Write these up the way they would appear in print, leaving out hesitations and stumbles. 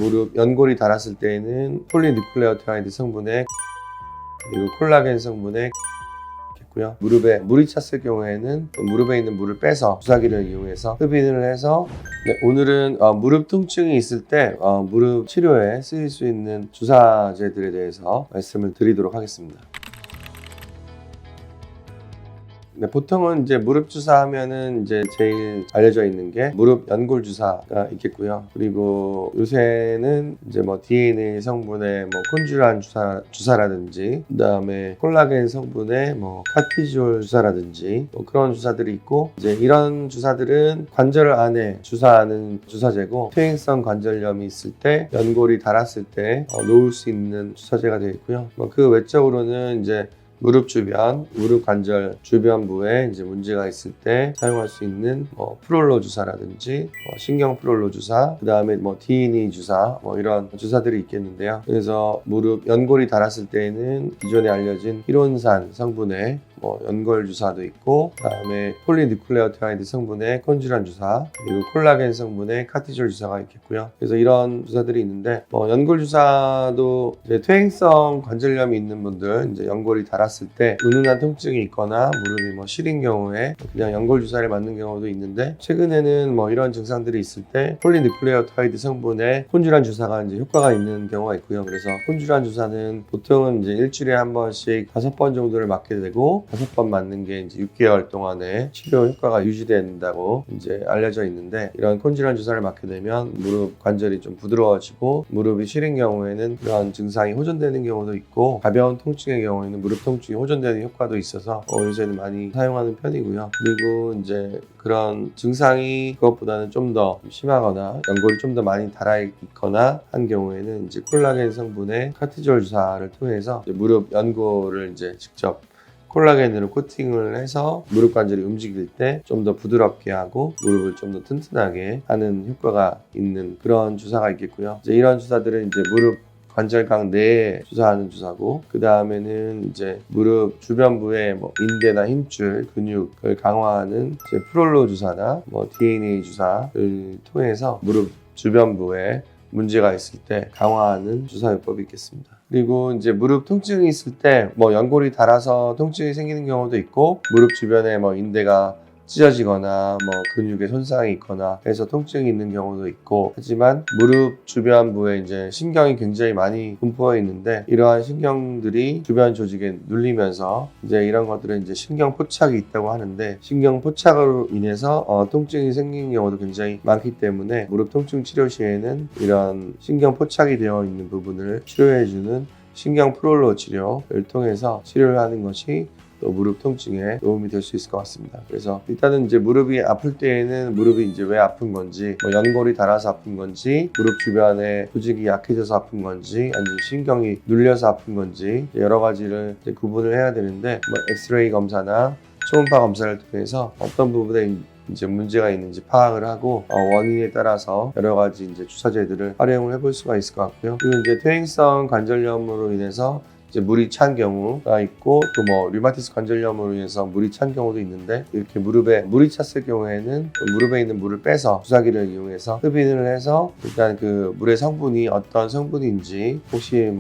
무릎 연골이 닳았을 때에는 폴리누클레오타이드 성분의 그리고 콜라겐 성분의 고요. 무릎에 물이 찼을 경우에는 무릎에 있는 물을 빼서 주사기를 이용해서 흡인을 해서 오늘은 무릎 통증이 있을 때 무릎 치료에 쓰일 수 있는 주사제들에 대해서 말씀을 드리도록 하겠습니다. 보통은 이제 무릎 주사 하면은 이제 제일 알려져 있는 게 무릎 연골 주사가 있겠고요. 그리고 요새는 이제 뭐 DNA 성분의 뭐 콘주란 주사라든지 그다음에 콜라겐 성분의 뭐 카티졸 주사라든지 뭐 그런 주사들이 있고, 이제 이런 주사들은 관절 안에 주사하는 주사제고, 퇴행성 관절염이 있을 때 연골이 닳았을 때 놓을 수 있는 주사제가 되어 있고요. 그 외적으로는 이제 무릎 주변, 무릎 관절 주변부에 이제 문제가 있을 때 사용할 수 있는 프롤로 주사라든지 신경 프롤로 주사, 그 다음에 DNA 주사, 이런 주사들이 있겠는데요. 그래서 무릎 연골이 닳았을 때에는 기존에 알려진 히론산 성분의 연골 주사도 있고, 그다음에 폴리누클레오타이드 성분의 콘주란 주사, 그리고 콜라겐 성분의 카티졸 주사가 있겠고요. 그래서 이런 주사들이 있는데, 연골 주사도 이제 퇴행성 관절염이 있는 분들, 이제 연골이 닳았을 때 은은한 통증이 있거나 무릎이 시린 경우에 그냥 연골 주사를 맞는 경우도 있는데, 최근에는 이런 증상들이 있을 때 폴리누클레오타이드 성분의 콘주란 주사가 이제 효과가 있는 경우가 있고요. 그래서 콘주란 주사는 보통은 이제 일주일에 한 번씩 5번 정도를 맞게 되고, 5번 맞는 게 이제 6개월 동안의 치료 효과가 유지된다고 이제 알려져 있는데, 이런 콘주란 주사를 맞게 되면 무릎 관절이 좀 부드러워지고, 무릎이 시린 경우에는 그런 증상이 호전되는 경우도 있고, 가벼운 통증의 경우에는 무릎 통증이 호전되는 효과도 있어서 요새는 많이 사용하는 편이고요. 그리고 이제 그런 증상이 그것보다는 좀 더 심하거나 연골이 좀 더 많이 닳아 있거나 한 경우에는 이제 콜라겐 성분의 카티졸 주사를 통해서 이제 무릎 연골을 이제 직접 콜라겐으로 코팅을 해서 무릎 관절이 움직일 때 좀 더 부드럽게 하고 무릎을 좀 더 튼튼하게 하는 효과가 있는 그런 주사가 있겠고요. 이제 이런 주사들은 이제 무릎 관절각 내에 주사하는 주사고, 그 다음에는 이제 무릎 주변부의 인대나 힘줄, 근육을 강화하는 이제 프롤로 주사나 DNA 주사를 통해서 무릎 주변부에 문제가 있을 때 강화하는 주사요법이 있겠습니다. 그리고 이제 무릎 통증이 있을 때 연골이 닳아서 통증이 생기는 경우도 있고, 무릎 주변에 인대가 찢어지거나 근육에 손상이 있거나 해서 통증이 있는 경우도 있고, 하지만 무릎 주변부에 이제 신경이 굉장히 많이 분포해 있는데, 이러한 신경들이 주변 조직에 눌리면서 이제 이런 것들은 이제 신경 포착이 있다고 하는데, 신경 포착으로 인해서 통증이 생기는 경우도 굉장히 많기 때문에 무릎 통증 치료 시에는 이런 신경 포착이 되어 있는 부분을 치료해주는 신경 프롤로 치료를 통해서 치료를 하는 것이 또 무릎 통증에 도움이 될 수 있을 것 같습니다. 그래서 일단은 이제 무릎이 아플 때에는 무릎이 이제 왜 아픈 건지, 연골이 닳아서 아픈 건지, 무릎 주변에 조직이 약해져서 아픈 건지, 아니면 신경이 눌려서 아픈 건지 여러 가지를 이제 구분을 해야 되는데, 엑스레이 검사나 초음파 검사를 통해서 어떤 부분에 이제 문제가 있는지 파악을 하고 원인에 따라서 여러 가지 이제 주사제들을 활용을 해볼 수가 있을 것 같고요. 그리고 이제 퇴행성 관절염으로 인해서 이제 물이 찬 경우가 있고, 또 류마티스 관절염으로 인해서 물이 찬 경우도 있는데, 이렇게 무릎에 물이 찼을 경우에는 무릎에 있는 물을 빼서 주사기를 이용해서 흡인을 해서 일단 그 물의 성분이 어떤 성분인지, 혹시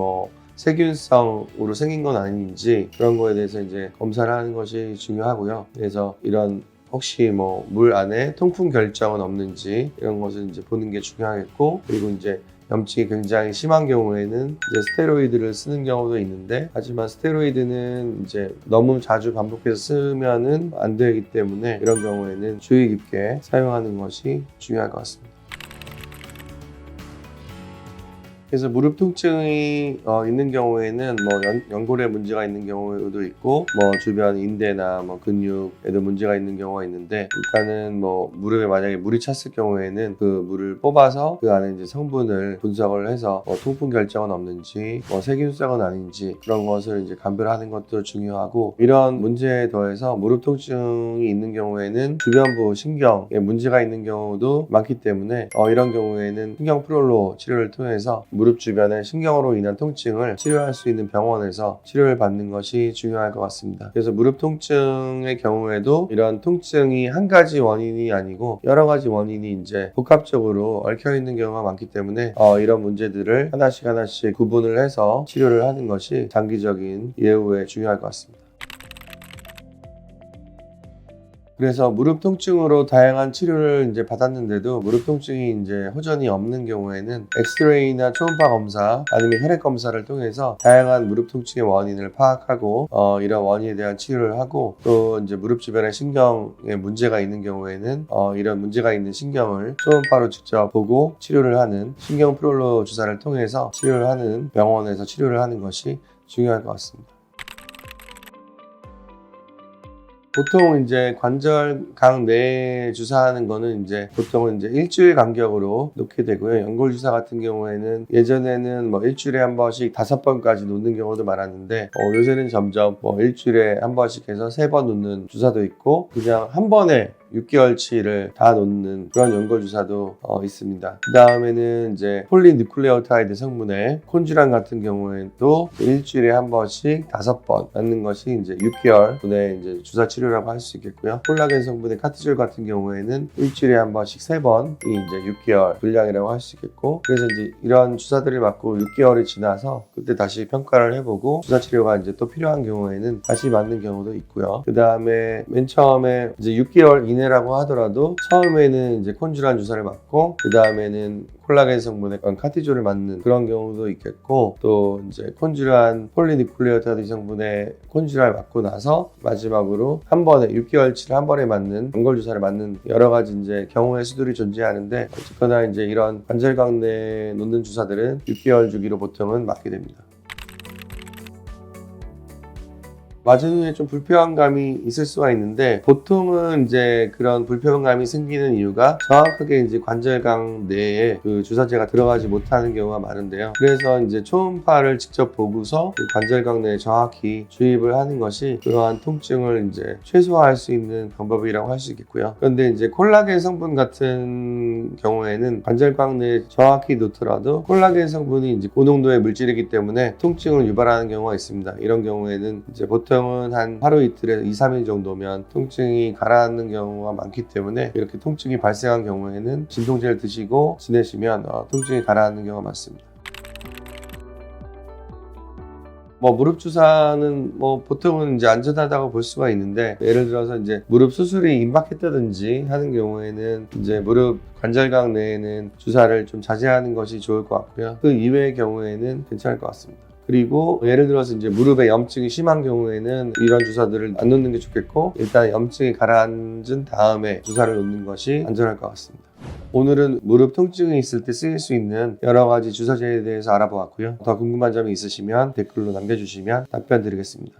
세균성으로 생긴 건 아닌지 그런 거에 대해서 이제 검사를 하는 것이 중요하고요. 그래서 이런 혹시 물 안에 통풍 결정은 없는지 이런 것을 이제 보는 게 중요하겠고, 그리고 이제 염증이 굉장히 심한 경우에는 이제 스테로이드를 쓰는 경우도 있는데, 하지만 스테로이드는 이제 너무 자주 반복해서 쓰면은 안 되기 때문에 이런 경우에는 주의 깊게 사용하는 것이 중요할 것 같습니다. 그래서 무릎 통증이 있는 경우에는 연골에 문제가 있는 경우도 있고, 주변 인대나 근육에도 문제가 있는 경우가 있는데, 일단은 무릎에 만약에 물이 찼을 경우에는 그 물을 뽑아서 그 안에 이제 성분을 분석을 해서 통풍 결정은 없는지, 세균성은 아닌지 그런 것을 이제 감별하는 것도 중요하고, 이런 문제에 더해서 무릎 통증이 있는 경우에는 주변부 신경에 문제가 있는 경우도 많기 때문에 이런 경우에는 신경 프롤로 치료를 통해서 무릎 주변의 신경으로 인한 통증을 치료할 수 있는 병원에서 치료를 받는 것이 중요할 것 같습니다. 그래서 무릎 통증의 경우에도 이런 통증이 한 가지 원인이 아니고 여러 가지 원인이 이제 복합적으로 얽혀 있는 경우가 많기 때문에 이런 문제들을 하나씩 구분을 해서 치료를 하는 것이 장기적인 예후에 중요할 것 같습니다. 그래서 무릎 통증으로 다양한 치료를 이제 받았는데도 무릎 통증이 이제 호전이 없는 경우에는 엑스레이나 초음파 검사 아니면 혈액 검사를 통해서 다양한 무릎 통증의 원인을 파악하고 이런 원인에 대한 치료를 하고 또 이제 무릎 주변에 신경에 문제가 있는 경우에는 이런 문제가 있는 신경을 초음파로 직접 보고 치료를 하는 신경 프롤로 주사를 통해서 치료를 하는 병원에서 치료를 하는 것이 중요할 것 같습니다. 보통 이제 관절강 내에 주사하는 거는 이제 보통은 이제 일주일 간격으로 놓게 되고요. 연골 주사 같은 경우에는 예전에는 뭐 일주일에 한 번씩 5번까지 놓는 경우도 많았는데 요새는 점점 뭐 일주일에 한 번씩 해서 3번 놓는 주사도 있고 그냥 한 번에 6개월치를 다 놓는 그런 연골 주사도 있습니다. 그 다음에는 이제 폴리뉴클레오타이드 성분의 콘주란 같은 경우에도 일주일에 한 번씩 5번 맞는 것이 이제 6개월 분의 이제 주사 치료라고 할 수 있겠고요. 콜라겐 성분의 카티졸 같은 경우에는 일주일에 한 번씩 3번이 이제 6개월 분량이라고 할 수 있겠고 그래서 이제 이런 주사들을 맞고 6개월이 지나서 그때 다시 평가를 해보고 주사 치료가 이제 또 필요한 경우에는 다시 맞는 경우도 있고요. 그 다음에 맨 처음에 이제 6개월 이내라고 하더라도 처음에는 이제 콘주란 주사를 맞고 그 다음에는 콜라겐 성분의 카티졸을 맞는 그런 경우도 있겠고 또 이제 콘주란 폴리니클레오타이드 성분의 콘주란을 맞고 나서 마지막으로 한 번에 6개월치를 한 번에 맞는 연골 주사를 맞는 여러 가지 이제 경우의 수들이 존재하는데 어쨌거나 이제 이런 관절강 내에 놓는 주사들은 6개월 주기로 보통은 맞게 됩니다. 맞은 후에 좀 불편감이 있을 수가 있는데 보통은 이제 그런 불편감이 생기는 이유가 정확하게 이제 관절강 내에 그 주사제가 들어가지 못하는 경우가 많은데요. 그래서 이제 초음파를 직접 보고서 그 관절강 내에 정확히 주입을 하는 것이 그러한 통증을 이제 최소화할 수 있는 방법이라고 할 수 있겠고요. 그런데 이제 콜라겐 성분 같은 경우에는 관절강 내에 정확히 놓더라도 콜라겐 성분이 이제 고농도의 물질이기 때문에 통증을 유발하는 경우가 있습니다. 이런 경우에는 이제 보통은 한 하루 이틀에서 2-3일 정도면 통증이 가라앉는 경우가 많기 때문에 이렇게 통증이 발생한 경우에는 진통제를 드시고 지내시면 통증이 가라앉는 경우가 많습니다. 무릎 주사는 보통은 이제 안전하다고 볼 수가 있는데 예를 들어서 이제 무릎 수술이 임박했다든지 하는 경우에는 이제 무릎 관절강 내에는 주사를 좀 자제하는 것이 좋을 것 같고요. 그 이외의 경우에는 괜찮을 것 같습니다. 그리고 예를 들어서 이제 무릎에 염증이 심한 경우에는 이런 주사들을 안 놓는 게 좋겠고 일단 염증이 가라앉은 다음에 주사를 놓는 것이 안전할 것 같습니다. 오늘은 무릎 통증이 있을 때 쓰일 수 있는 여러 가지 주사제에 대해서 알아보았고요. 더 궁금한 점이 있으시면 댓글로 남겨주시면 답변 드리겠습니다.